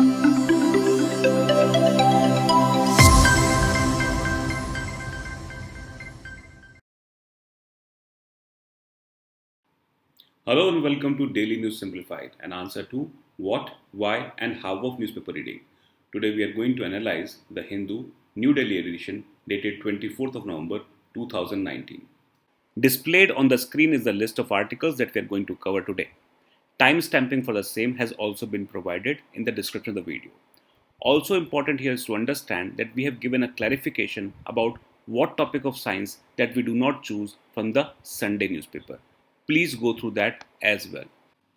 Hello and welcome to Daily News Simplified, an answer to what, why, and how of newspaper reading. Today we are going to analyze the Hindu New Delhi edition dated 24th of November 2019. Displayed on the screen is the list of articles that we are going to cover today. Timestamping for the same has also been provided in the description of the video. Also important here is to understand that we have given a clarification about what topic of science that we do not choose from the Sunday newspaper. Please go through that as well.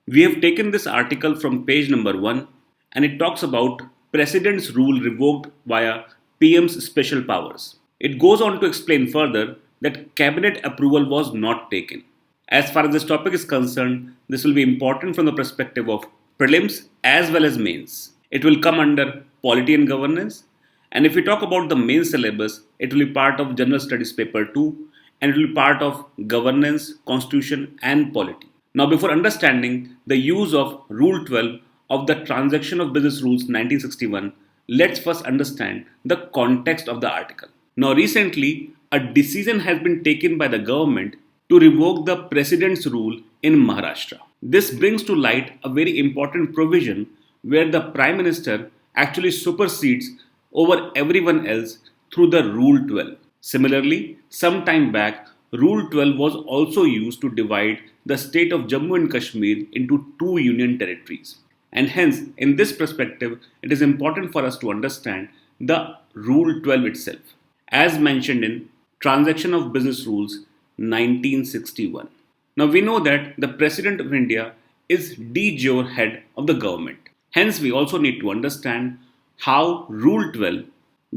We have taken this article from page number 1 and it talks about President's rule revoked via PM's special powers. It goes on to explain further that cabinet approval was not taken. As far as this topic is concerned, this will be important from the perspective of prelims as well as mains. It will come under Polity and Governance, and if we talk about the main syllabus, it will be part of General Studies paper 2 and it will be part of Governance, Constitution and Polity. Now before understanding the use of Rule 12 of the Transaction of Business Rules 1961, let's first understand the context of the article. Now recently, a decision has been taken by the government to revoke the President's rule in Maharashtra. This brings to light a very important provision where the Prime Minister actually supersedes over everyone else through the Rule 12. Similarly, some time back, Rule 12 was also used to divide the state of Jammu and Kashmir into two union territories. And hence, in this perspective, it is important for us to understand the Rule 12 itself, as mentioned in Transaction of Business Rules 1961. Now we know that the President of India is de jure head of the government. Hence, we also need to understand how Rule 12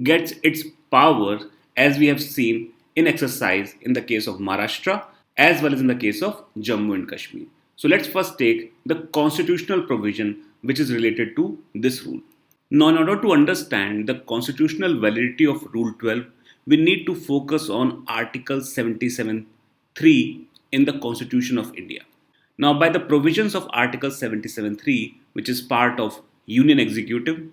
gets its power, as we have seen in exercise in the case of Maharashtra as well as in the case of Jammu and Kashmir. So let's first take the constitutional provision which is related to this rule. Now, in order to understand the constitutional validity of Rule 12, we need to focus on Article 77(3) in the Constitution of India. Now, by the provisions of Article 77(3), which is part of Union Executive,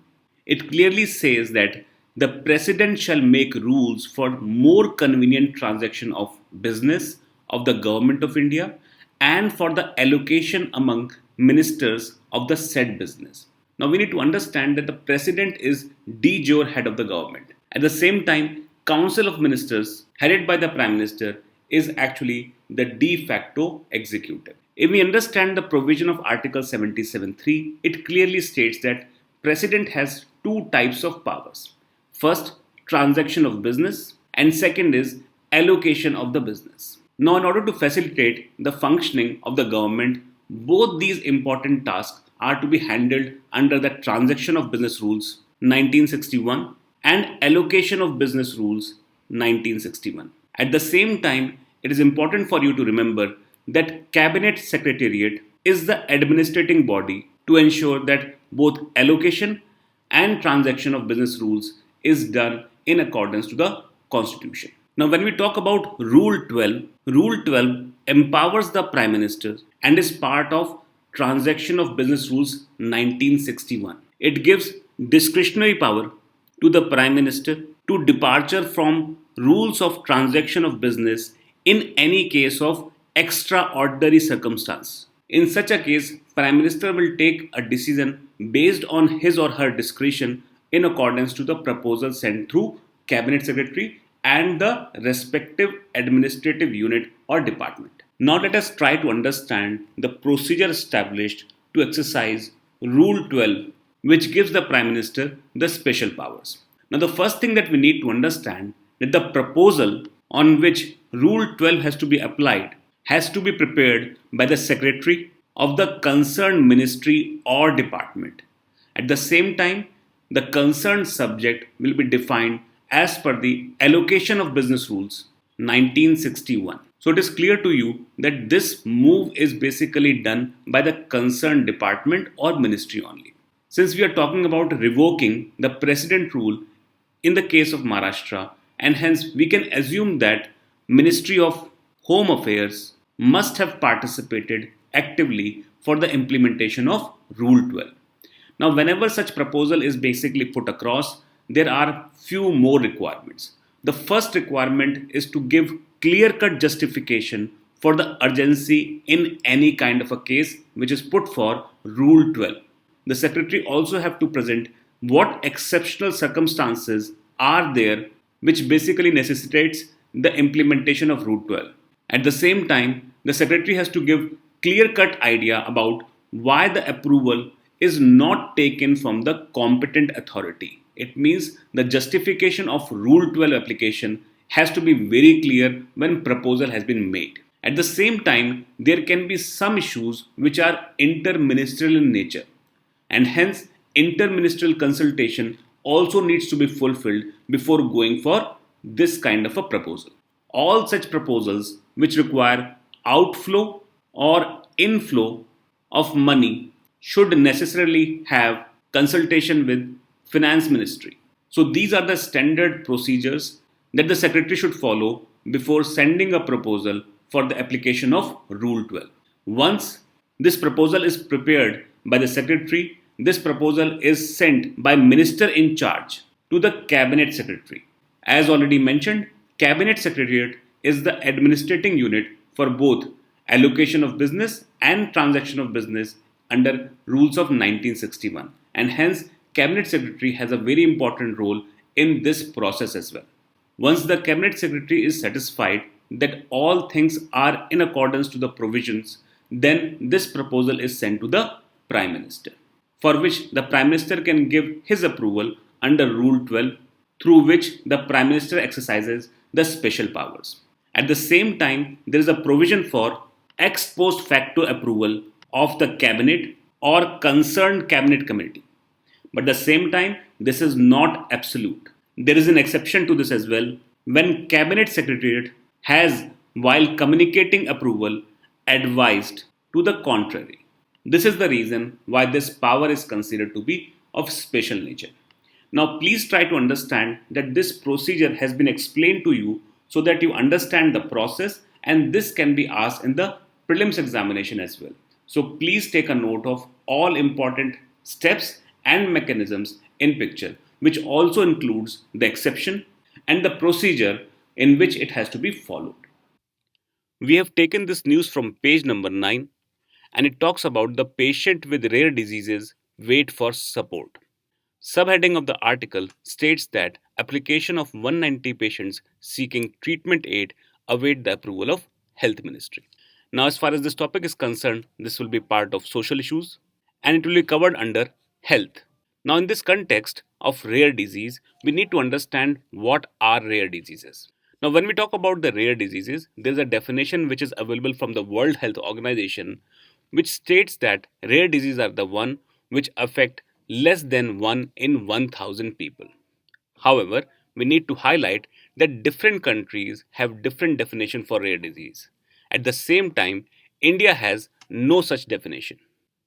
it clearly says that the President shall make rules for more convenient transaction of business of the Government of India and for the allocation among ministers of the said business. Now we need to understand that the President is de jure head of the government. At the same time, Council of Ministers headed by the Prime Minister is actually the de facto executive. If we understand the provision of Article 77(3), it clearly states that President has two types of powers. First, transaction of business, and second is allocation of the business. Now, in order to facilitate the functioning of the government, both these important tasks are to be handled under the Transaction of Business Rules 1961 and Allocation of Business Rules 1961. At the same time, it is important for you to remember that Cabinet Secretariat is the administrating body to ensure that both allocation and transaction of business rules is done in accordance to the Constitution. Now, when we talk about Rule 12, Rule 12 empowers the Prime Minister and is part of Transaction of Business Rules 1961. It gives discretionary power to the Prime Minister to departure from rules of transaction of business in any case of extraordinary circumstance. In such a case, Prime Minister will take a decision based on his or her discretion in accordance to the proposal sent through Cabinet Secretary and the respective administrative unit or department. Now let us try to understand the procedure established to exercise Rule 12, which gives the Prime Minister the special powers. Now the first thing that we need to understand that the proposal on which Rule 12 has to be applied has to be prepared by the Secretary of the concerned ministry or department. At the same time, the concerned subject will be defined as per the Allocation of Business Rules 1961. So it is clear to you that this move is basically done by the concerned department or ministry only. Since we are talking about revoking the President rule in the case of Maharashtra, and hence we can assume that Ministry of Home Affairs must have participated actively for the implementation of Rule 12. Now, whenever such proposal is basically put across, there are few more requirements. The first requirement is to give clear-cut justification for the urgency in any kind of a case which is put for Rule 12. The secretary also have to present what exceptional circumstances are there which basically necessitates the implementation of Rule 12. At the same time, the secretary has to give clear-cut idea about why the approval is not taken from the competent authority. It means the justification of Rule 12 application has to be very clear when proposal has been made. At the same time, there can be some issues which are interministerial in nature, and hence interministerial consultation also needs to be fulfilled before going for this kind of a proposal. All such proposals which require outflow or inflow of money should necessarily have consultation with finance ministry. So these are the standard procedures that the secretary should follow before sending a proposal for the application of Rule 12. Once this proposal is prepared by the secretary, this proposal is sent by minister in charge to the cabinet secretary. As already mentioned, cabinet secretariat is the administrating unit for both allocation of business and transaction of business under rules of 1961, and hence cabinet secretary has a very important role in this process as well. Once the cabinet secretary is satisfied that all things are in accordance to the provisions, then this proposal is sent to the prime minister, for which the prime minister can give his approval under Rule 12, through which the prime minister exercises the special powers. At the same time, there is a provision for ex post facto approval of the cabinet or concerned cabinet committee. But at the same time, this is not absolute. There is an exception to this as well when cabinet secretariat has, while communicating approval, advised to the contrary. This is the reason why this power is considered to be of special nature. Now, please try to understand that this procedure has been explained to you so that you understand the process, and this can be asked in the prelims examination as well. So, please take a note of all important steps and mechanisms in picture, which also includes the exception and the procedure in which it has to be followed. We have taken this news from page number 9, and it talks about the patient with rare diseases wait for support. Subheading of the article states that application of 190 patients seeking treatment aid await the approval of Health Ministry. Now, as far as this topic is concerned, this will be part of social issues and it will be covered under health. Now, in this context of rare disease, we need to understand what are rare diseases. Now, when we talk about the rare diseases, there is a definition which is available from the World Health Organization, which states that rare diseases are the one which affect less than 1 in 1,000 people. However, we need to highlight that different countries have different definition for rare disease. At the same time, India has no such definition.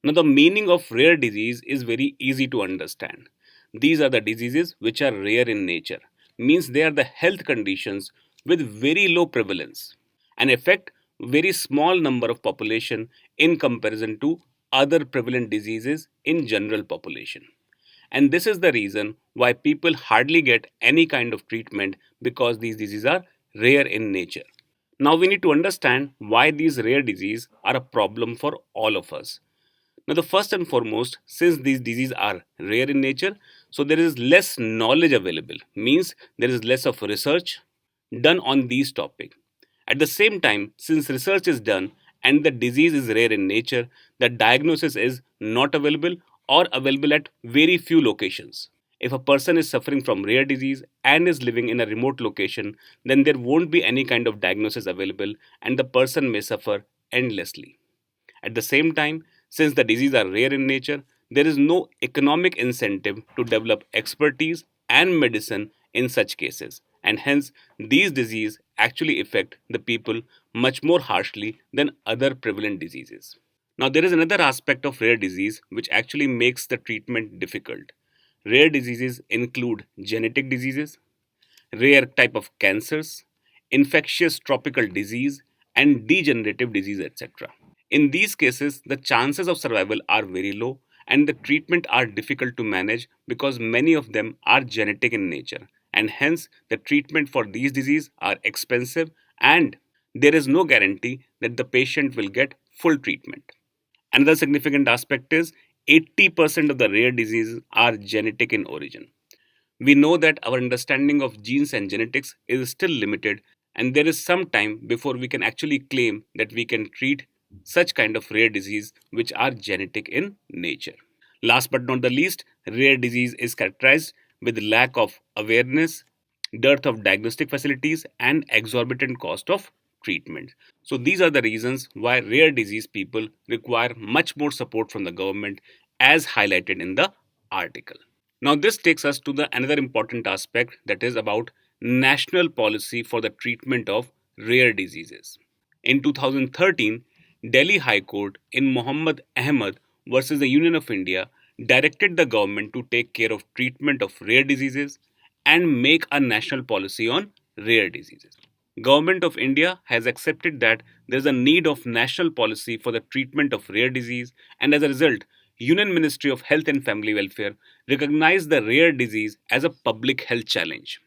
Now, the meaning of rare disease is very easy to understand. These are the diseases which are rare in nature, means they are the health conditions with very low prevalence and affect very small number of population in comparison to other prevalent diseases in general population. And this is the reason why people hardly get any kind of treatment, because these diseases are rare in nature. Now we need to understand why these rare diseases are a problem for all of us. Now, the first and foremost, since these diseases are rare in nature, so there is less knowledge available, means there is less of research done on these topics. At the same time, since research is done and the disease is rare in nature, the diagnosis is not available or available at very few locations. If a person is suffering from rare disease and is living in a remote location, then there won't be any kind of diagnosis available and the person may suffer endlessly. At the same time, since the diseases are rare in nature, there is no economic incentive to develop expertise and medicine in such cases, and hence these diseases actually affect the people much more harshly than other prevalent diseases. Now, there is another aspect of rare disease which actually makes the treatment difficult. Rare diseases include genetic diseases, rare type of cancers, infectious tropical disease, and degenerative disease, etc. In these cases, the chances of survival are very low and the treatment are difficult to manage because many of them are genetic in nature, and hence the treatment for these diseases are expensive, and there is no guarantee that the patient will get full treatment. Another significant aspect is 80% of the rare diseases are genetic in origin. We know that our understanding of genes and genetics is still limited, and there is some time before we can actually claim that we can treat such kind of rare disease which are genetic in nature. Last but not the least, rare disease is characterized with lack of awareness, dearth of diagnostic facilities, and exorbitant cost of treatment. So these are the reasons why rare disease people require much more support from the government as highlighted in the article. Now, this takes us to the another important aspect, that is about national policy for the treatment of rare diseases. In 2013, Delhi High Court in Muhammad Ahmad versus the Union of India directed the government to take care of treatment of rare diseases and make a national policy on rare diseases. Government of India has accepted that there is a need of national policy for the treatment of rare disease, and as a result, Union Ministry of Health and Family Welfare recognized the rare disease as a public health challenge.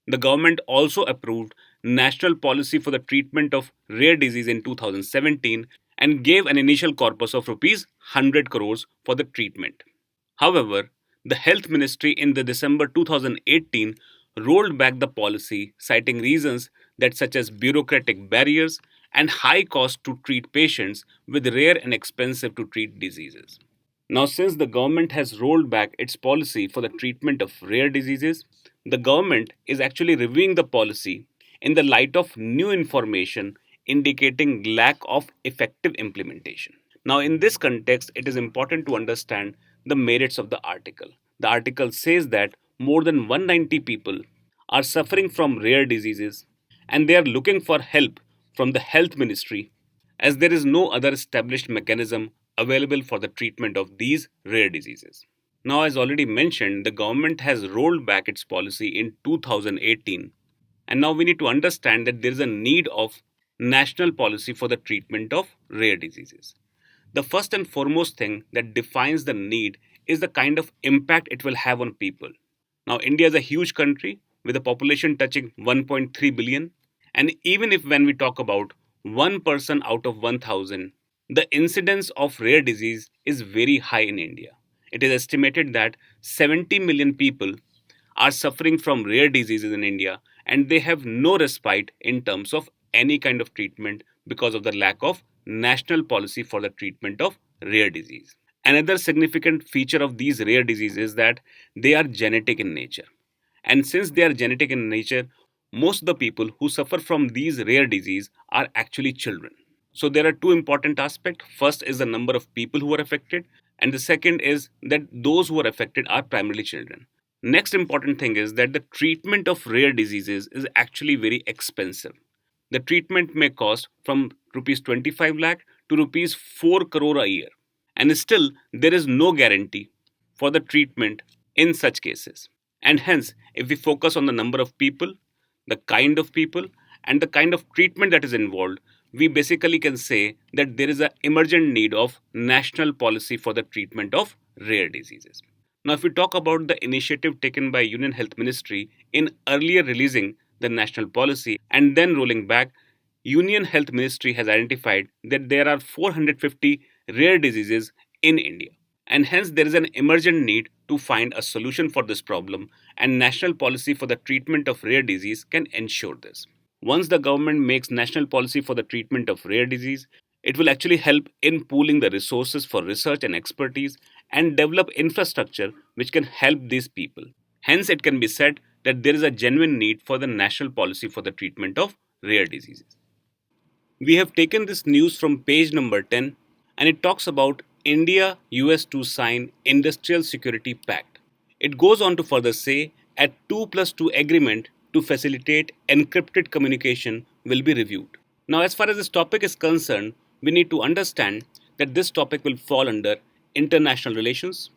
The government also approved national policy for the treatment of rare disease in 2017 and gave an initial corpus of rupees 100 crores for the treatment. However, the Health Ministry in the December 2018 rolled back the policy, citing reasons that such as bureaucratic barriers and high cost to treat patients with rare and expensive to treat diseases. Now, since the government has rolled back its policy for the treatment of rare diseases, the government is actually reviewing the policy in the light of new information indicating lack of effective implementation. Now, in this context, it is important to understand the merits of the article. The article says that more than 190 people are suffering from rare diseases and they are looking for help from the health ministry as there is no other established mechanism available for the treatment of these rare diseases. Now, as already mentioned, the government has rolled back its policy in 2018, and now we need to understand that there is a need of national policy for the treatment of rare diseases. The first and foremost thing that defines the need is the kind of impact it will have on people. Now, India is a huge country with a population touching 1.3 billion. And even if when we talk about one person out of 1,000, the incidence of rare disease is very high in India. It is estimated that 70 million people are suffering from rare diseases in India and they have no respite in terms of any kind of treatment because of the lack of national policy for the treatment of rare disease. Another significant feature of these rare diseases is that they are genetic in nature. And since they are genetic in nature, most of the people who suffer from these rare diseases are actually children. So there are two important aspects. First is the number of people who are affected, and the second is that those who are affected are primarily children. Next important thing is that the treatment of rare diseases is actually very expensive. The treatment may cost from rupees 25 lakh to rupees 4 crore a year. And still, there is no guarantee for the treatment in such cases. And hence, if we focus on the number of people, the kind of people, and the kind of treatment that is involved, we basically can say that there is an emergent need of national policy for the treatment of rare diseases. Now, if we talk about the initiative taken by Union Health Ministry in earlier releasing the national policy and then rolling back, Union Health Ministry has identified that there are 450 rare diseases in India. And hence, there is an emergent need to find a solution for this problem, and national policy for the treatment of rare disease can ensure this. Once the government makes national policy for the treatment of rare disease, it will actually help in pooling the resources for research and expertise and develop infrastructure which can help these people. Hence, it can be said that there is a genuine need for the national policy for the treatment of rare diseases. We have taken this news from page number 10, and it talks about India US to sign Industrial Security Pact. It goes on to further say a 2 plus 2 agreement to facilitate encrypted communication will be reviewed. Now, as far as this topic is concerned, we need to understand that this topic will fall under international relations,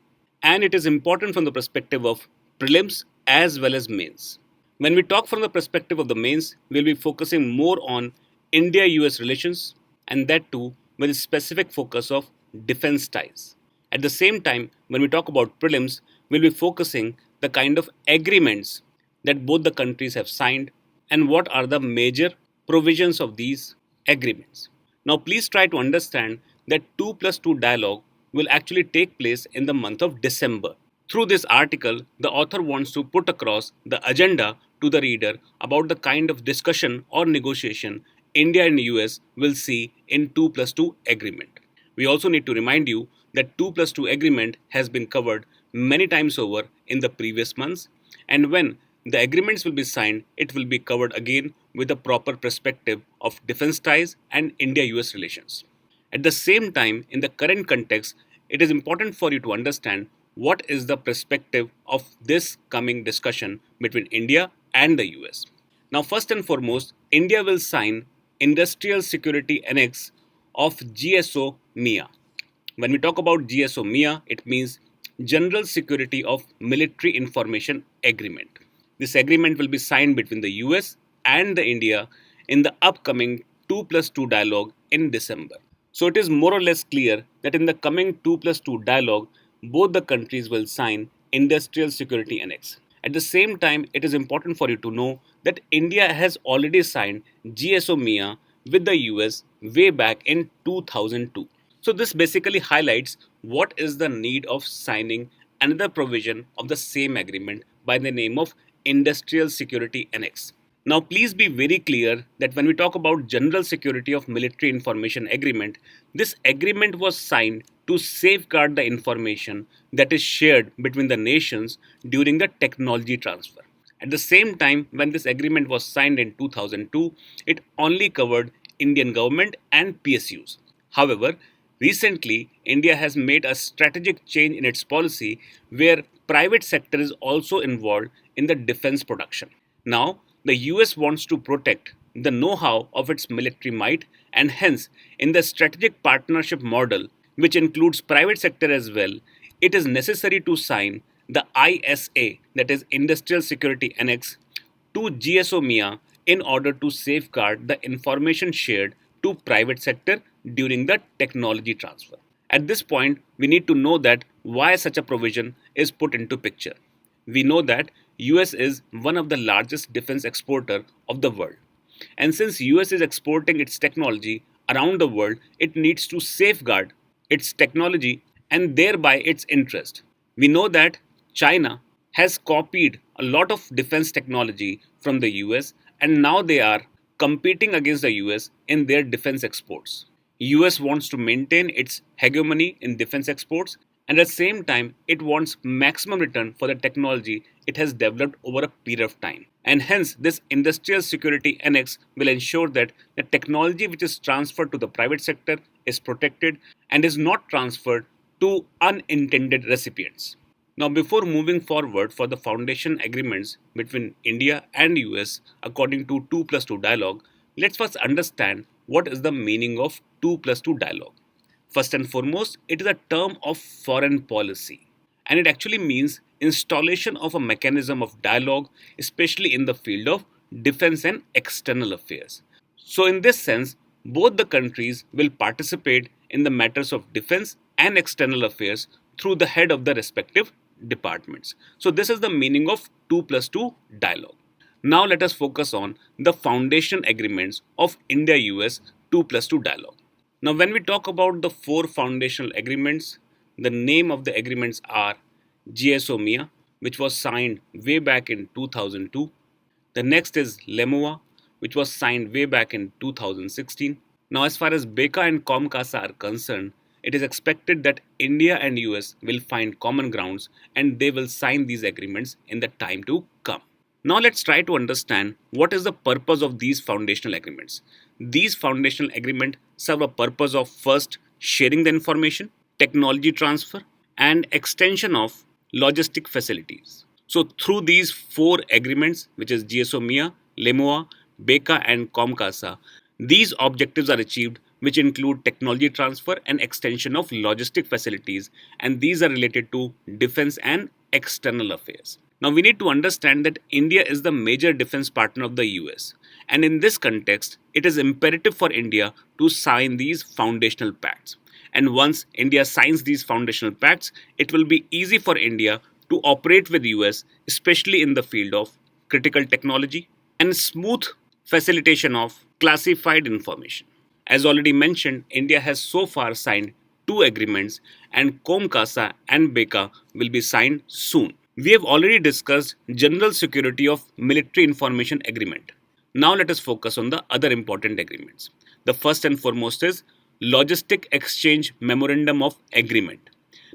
and it is important from the perspective of prelims as well as mains. When we talk from the perspective of the mains, we'll be focusing more on India US relations, and that too with a specific focus of defense ties. At the same time, when we talk about prelims, we'll be focusing the kind of agreements that both the countries have signed and what are the major provisions of these agreements. Now, please try to understand that 2 plus 2 dialogue will actually take place in the month of December. Through this article, the author wants to put across the agenda to the reader about the kind of discussion or negotiation India and US will see in 2 plus 2 agreement. We also need to remind you that 2 plus 2 agreement has been covered many times over in the previous months, and when the agreements will be signed, it will be covered again with a proper perspective of defense ties and India US relations. At the same time, in the current context, it is important for you to understand what is the perspective of this coming discussion between India and the US. Now, first and foremost, India will sign Industrial Security Annex of GSO MIA. When we talk about GSO MIA, it means General Security of Military Information Agreement. This agreement will be signed between the US and the India in the upcoming 2 plus 2 dialogue in December. So it is more or less clear that in the coming 2 plus 2 dialogue, both the countries will sign Industrial Security Annex. At the same time, it is important for you to know that India has already signed GSO MIA with the US way back in 2002. So this basically highlights what is the need of signing another provision of the same agreement by the name of Industrial Security Annex. Now, please be very clear that when we talk about General Security of Military Information Agreement, this agreement was signed to safeguard the information that is shared between the nations during the technology transfer. At the same time, when this agreement was signed in 2002, it only covered Indian government and PSUs. However, recently, India has made a strategic change in its policy where private sector is also involved in the defense production. Now, the US wants to protect the know-how of its military might, and hence, in the strategic partnership model, which includes private sector as well, it is necessary to sign the ISA, that is Industrial Security Annex, to GSO MIA in order to safeguard the information shared to private sector during the technology transfer. At this point, we need to know that why such a provision is put into picture. We know that US is one of the largest defense exporter of the world. And since US is exporting its technology around the world, it needs to safeguard its technology and thereby its interest. We know that China has copied a lot of defense technology from the US, and now they are competing against the US in their defense exports. US wants to maintain its hegemony in defense exports, and at the same time it wants maximum return for the technology it has developed over a period of time. And hence this industrial security annex will ensure that the technology which is transferred to the private sector is protected and is not transferred to unintended recipients. Now, before moving forward for the foundation agreements between India and US according to 2 plus 2 dialogue, let's first understand what is the meaning of 2 plus 2 dialogue. First and foremost, it is a term of foreign policy, and it actually means installation of a mechanism of dialogue, especially in the field of defense and external affairs. So, in this sense, both the countries will participate in the matters of defense and external affairs through the head of the respective departments. So, this is the meaning of 2 plus 2 dialogue. Now, let us focus on the foundation agreements of India US 2 plus 2 dialogue. Now, when we talk about the four foundational agreements, the name of the agreements are GSO MIA, which was signed way back in 2002. The next is LEMUA, which was signed way back in 2016. Now, as far as BECA and COMCASA are concerned, it is expected that India and US will find common grounds and they will sign these agreements in the time to come. Now let's try to understand what is the purpose of these foundational agreements. These foundational agreements serve a purpose of first sharing the information, technology transfer, and extension of logistic facilities. So through these four agreements, which is GSO MIA, LEMUA, BECA, and COMCASA, these objectives are achieved, which include technology transfer and extension of logistic facilities, and these are related to defense and external affairs. Now, we need to understand that India is the major defense partner of the US, and in this context, it is imperative for India to sign these foundational pacts. And once India signs these foundational pacts, it will be easy for India to operate with US, especially in the field of critical technology and smooth facilitation of classified information. As already mentioned, India has so far signed two agreements, and Comcasa and Beka will be signed soon. We have already discussed general security of military information agreement. Now let us focus on the other important agreements. The first and foremost is Logistic Exchange Memorandum of Agreement.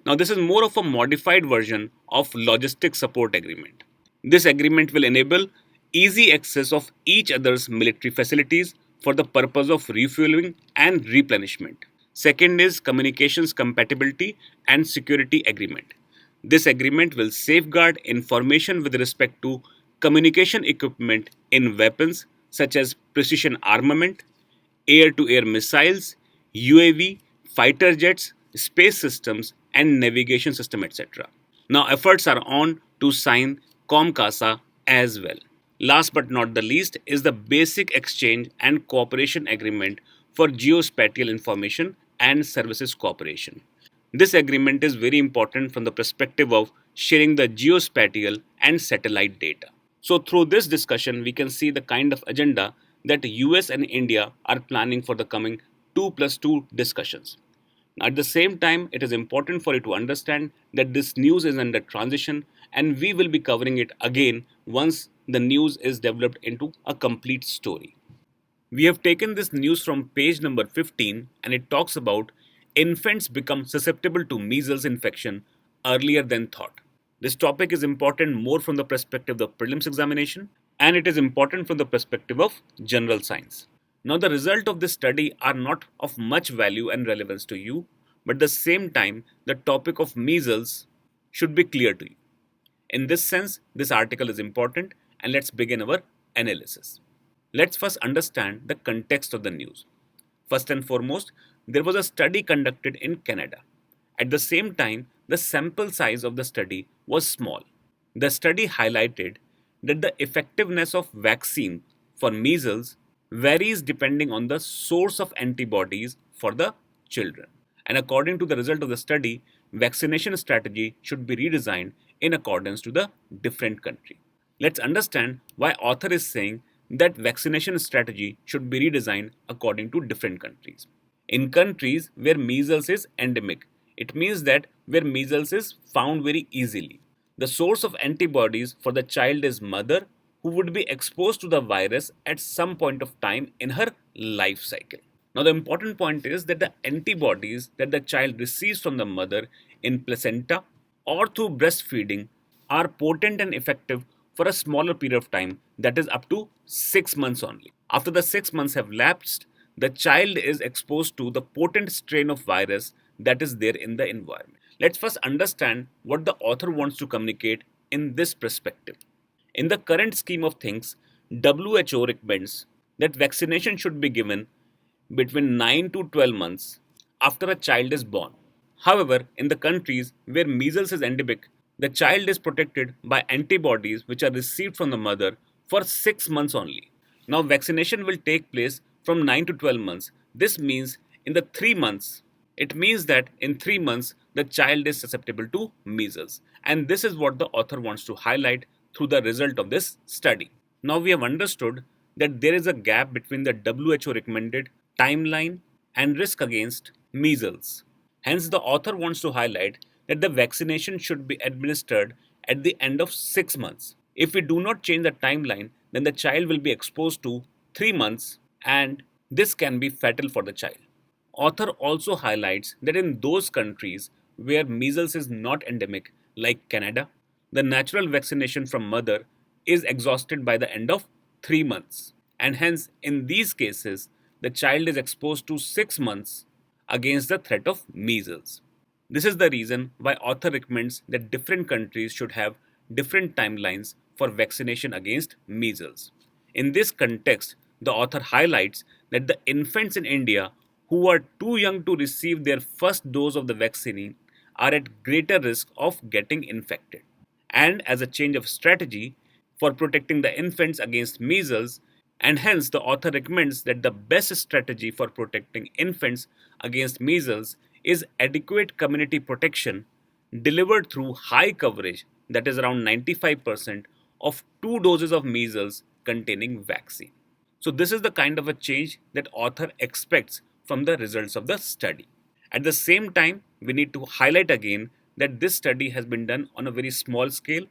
Now this is more of a modified version of Logistic Support Agreement. This agreement will enable easy access of each other's military facilities for the purpose of refueling and replenishment. Second is Communications Compatibility and Security Agreement. This agreement will safeguard information with respect to communication equipment in weapons such as precision armament, air to air missiles, UAV, fighter jets, space systems, and navigation system, etc. Now, efforts are on to sign COMCASA as well. Last but not the least is the Basic Exchange and Cooperation Agreement for Geospatial Information and Services Cooperation. This agreement is very important from the perspective of sharing the geospatial and satellite data. So, through this discussion, we can see the kind of agenda that US and India are planning for the coming 2 plus 2 discussions. At the same time, it is important for you to understand that this news is under transition and we will be covering it again once the news is developed into a complete story. We have taken this news from page number 15 and it talks about infants become susceptible to measles infection earlier than thought. This topic is important more from the perspective of prelims examination and it is important from the perspective of general science. Now the result of this study are not of much value and relevance to you, but at the same time the topic of measles should be clear to you. In this sense, this article is important and let's begin our analysis. Let's first understand the context of the news. First and foremost, there was a study conducted in Canada. At the same time, the sample size of the study was small. The study highlighted that the effectiveness of vaccine for measles varies depending on the source of antibodies for the children. And according to the result of the study, vaccination strategy should be redesigned in accordance to the different country. Let's understand why author is saying that vaccination strategy should be redesigned according to different countries. In countries where measles is endemic, it means that where measles is found very easily. The source of antibodies for the child is mother who would be exposed to the virus at some point of time in her life cycle. Now, the important point is that the antibodies that the child receives from the mother in placenta or through breastfeeding are potent and effective for a smaller period of time, that is up to 6 months only. After the 6 months have lapsed, the child is exposed to the potent strain of virus that is there in the environment. Let's first understand what the author wants to communicate in this perspective. In the current scheme of things, WHO recommends that vaccination should be given between 9 to 12 months after a child is born. However, in the countries where measles is endemic, the child is protected by antibodies which are received from the mother for 6 months only. Now, vaccination will take place from 9 to 12 months. This means in the 3 months, it means that in 3 months, the child is susceptible to measles. And this is what the author wants to highlight through the result of this study. Now, we have understood that there is a gap between the WHO recommended timeline and risk against measles. Hence, the author wants to highlight that the vaccination should be administered at the end of 6 months. If we do not change the timeline, then the child will be exposed to 3 months and this can be fatal for the child. Author also highlights that in those countries where measles is not endemic, like Canada, the natural vaccination from mother is exhausted by the end of 3 months. And hence, in these cases, the child is exposed to 6 months against the threat of measles. This is the reason why author recommends that different countries should have different timelines for vaccination against measles. In this context, the author highlights that the infants in India who are too young to receive their first dose of the vaccine are at greater risk of getting infected. And as a change of strategy for protecting the infants against measles, and hence the author recommends that the best strategy for protecting infants against measles is adequate community protection delivered through high coverage, that is around 95% of 2 doses of measles containing vaccine. So this is the kind of a change that author expects from the results of the study. At the same time, we need to highlight again that this study has been done on a very small scale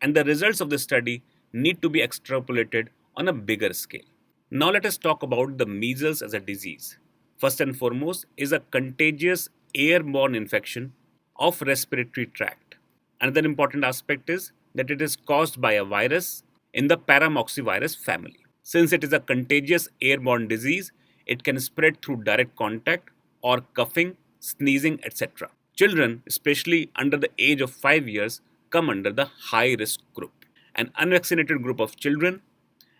and the results of the study need to be extrapolated on a bigger scale. Now let us talk about the measles as a disease. First and foremost is a contagious airborne infection of respiratory tract. Another important aspect is that it is caused by a virus in the paramoxyvirus family. Since it is a contagious airborne disease, it can spread through direct contact or coughing, sneezing, etc. Children, especially under the age of 5 years, come under the high risk group. An unvaccinated group of children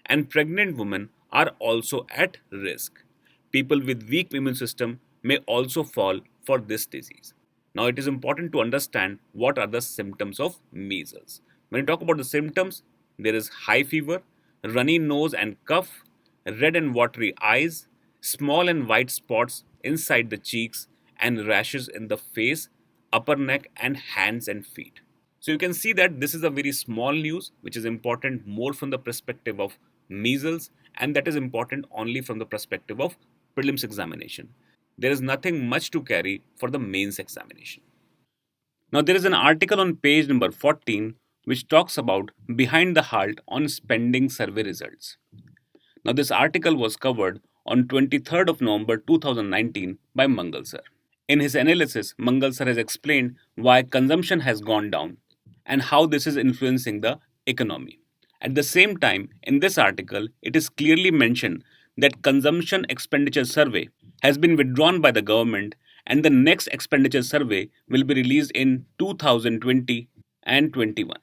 and pregnant women are also at risk. People with weak immune system may also fall for this disease. Now it is important to understand what are the symptoms of measles. When you talk about the symptoms, there is high fever, runny nose and cough, red and watery eyes, small and white spots inside the cheeks, and rashes in the face, upper neck, and hands and feet. So you can see that this is a very small news which is important more from the perspective of measles, and that is important only from the perspective of prelims examination. There is nothing much to carry for the mains examination. Now there is an article on page number 14 which talks about behind the halt on spending survey results. Now this article was covered on 23rd of November 2019 by Mangal sir. In his analysis, Mangal sir has explained why consumption has gone down and how this is influencing the economy. At the same time, in this article, it is clearly mentioned that consumption expenditure survey has been withdrawn by the government and the next expenditure survey will be released in 2020 and 21.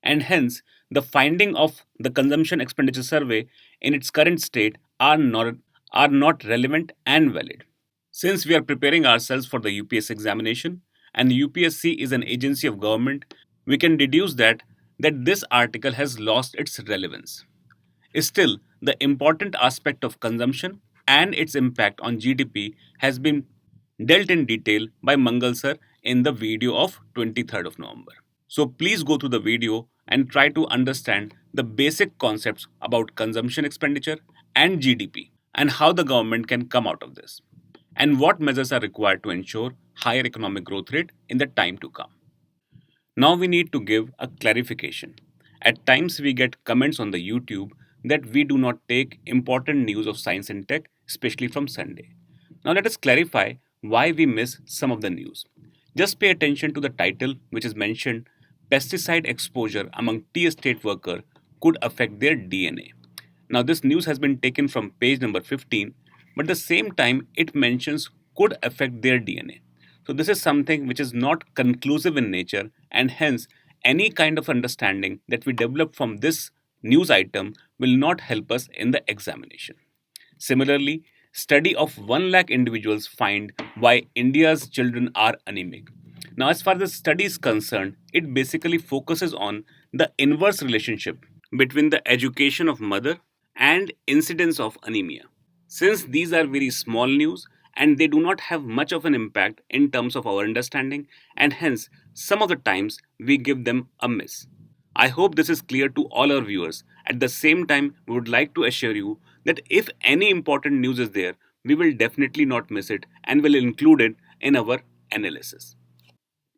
And hence, the finding of the consumption expenditure survey in its current state are not relevant and valid. Since we are preparing ourselves for the UPSC examination and UPSC is an agency of government, we can deduce that this article has lost its relevance. Still, the important aspect of consumption and its impact on GDP has been dealt in detail by Mangal sir in the video of 23rd of November. So please go through the video and try to understand the basic concepts about consumption expenditure and GDP and how the government can come out of this and what measures are required to ensure higher economic growth rate in the time to come. Now we need to give a clarification. At times we get comments on the YouTube that we do not take important news of science and tech, especially from Sunday. Now let us clarify why we miss some of the news. Just pay attention to the title which is mentioned pesticide exposure among tea estate worker could affect their DNA. Now this news has been taken from page number 15, but at the same time it mentions could affect their DNA. So this is something which is not conclusive in nature and hence any kind of understanding that we develop from this news item will not help us in the examination. Similarly, study of 1 lakh individuals find why India's children are anemic. Now, as far as the study is concerned, it basically focuses on the inverse relationship between the education of mother and incidence of anemia. Since these are very small news and they do not have much of an impact in terms of our understanding, and hence some of the times we give them a miss. I hope this is clear to all our viewers. At the same time, we would like to assure you that if any important news is there, we will definitely not miss it and will include it in our analysis.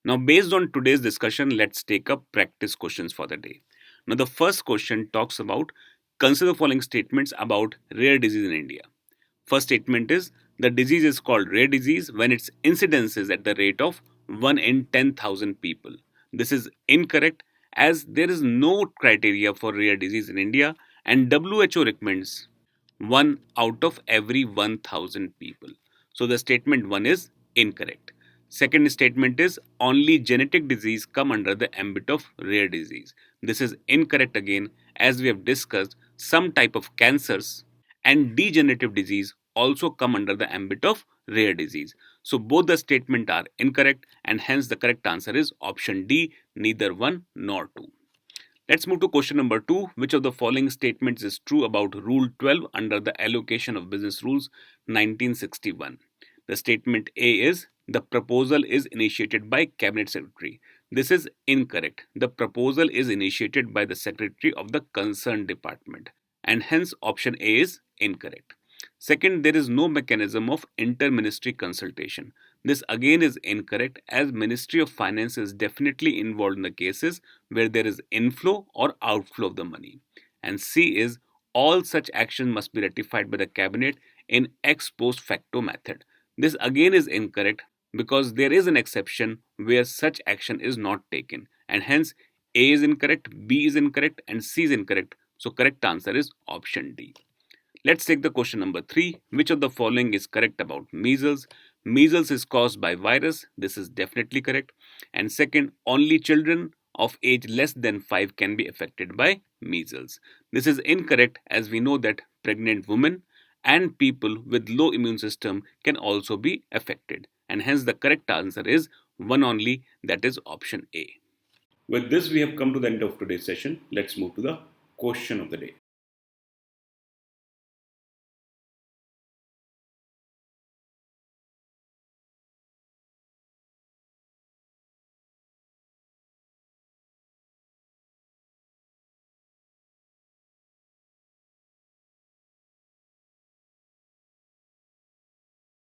Now, based on today's discussion, let's take up practice questions for the day. Now, the first question talks about consider the following statements about rare disease in India. First statement is the disease is called rare disease when its incidence is at the rate of 1 in 10,000 people. This is incorrect as there is no criteria for rare disease in India and WHO recommends 1 out of every 1,000 people. So the statement 1 is incorrect. Second statement is only genetic disease come under the ambit of rare disease. This is incorrect again as we have discussed some type of cancers and degenerative disease also come under the ambit of rare disease. So both the statement are incorrect and hence the correct answer is option D, neither 1 nor 2. Let's move to question number 2. Which of the following statements is true about Rule 12 under the Allocation of Business Rules 1961? The statement A is the proposal is initiated by Cabinet Secretary. This is incorrect. The proposal is initiated by the Secretary of the concerned department, and hence option A is incorrect. Second, there is no mechanism of inter-ministry consultation. This again is incorrect, as Ministry of Finance is definitely involved in the cases where there is inflow or outflow of the money. And C is all such action must be ratified by the cabinet in ex post facto method. This again is incorrect because there is an exception where such action is not taken, and hence A is incorrect, B is incorrect, and C is incorrect. So correct answer is option D. Let's take the question number 3. Which of the following is correct about measles? Measles is caused by virus. This is definitely correct. And second, only children of age less than 5 can be affected by measles. This is incorrect, as we know that pregnant women and people with low immune system can also be affected. And hence the correct answer is one only, that is option A. With this, we have come to the end of today's session. Let's move to the question of the day.